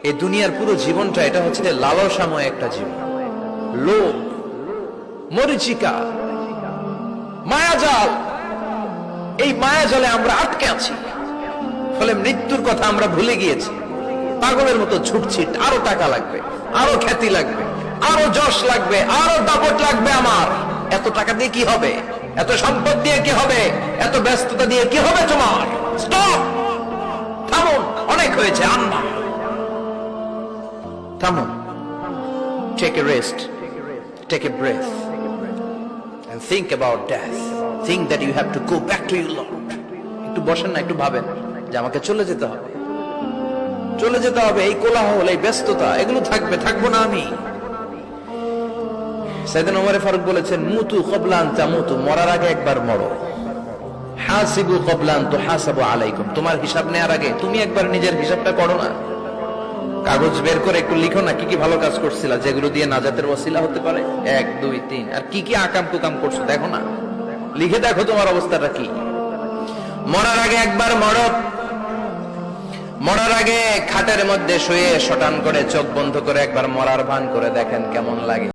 এই দুনিয়ার পুরো জীবনটা এটা হচ্ছে লালসাময় একটা জীবন, লোভ, মরিচিকা, মায়াজাল। এই মায়াজালে আমরা আটকে আছি, ফলে মৃত্যুর কথা আমরা ভুলে গিয়েছি। পাগলের মতো ছুটছি, আরো টাকা লাগবে, আরো খ্যাতি লাগবে, আরো যশ লাগবে, আরো দাপট লাগবে। আমার এত টাকা দিয়ে কি হবে? এত সম্পদ দিয়ে কি হবে? এত ব্যস্ততা দিয়ে কি হবে? তোমার স্টপ, থামুন, অনেক হয়েছে, আন্না, থামুন। Take a rest, take a breath and think about death. Think that you have to go back to your Lord. একটু বসেন না, একটু ভাবেন যে আমাকে চলে যেতে হবে, চলে যেতে হবে। এই কোলাহল, এই ব্যস্ততা, এগুলো থাকবে, থাকবো না আমি। সাইয়েদনা ওমর ফারুক বলেছেন, মুতু ক্বাবলা আন তামুতু, মরার আগে একবার মরো। হাসিবু ক্বাবলা আন তুহাসাবু আলাইকুম, তোমার হিসাব নেওয়ার আগে তুমি একবার নিজের হিসাবটা করো না। কাগজ বের করে একটু লিখো না, কি কি ভালো কাজ করছিলা, যেগুলো দিয়ে নাজাতের ওসিলা হতে পারে, 1 2 3, আর কি কি আকাম কুকাম করছো দেখো না, লিখে দেখো তোমার অবস্থাটা কি। মরার আগে একবার মরো। মরার আগে খাটের মধ্যে শুয়ে শটান করে চোখ বন্ধ করে একবার মরার ভান করে দেখেন কেমন লাগে।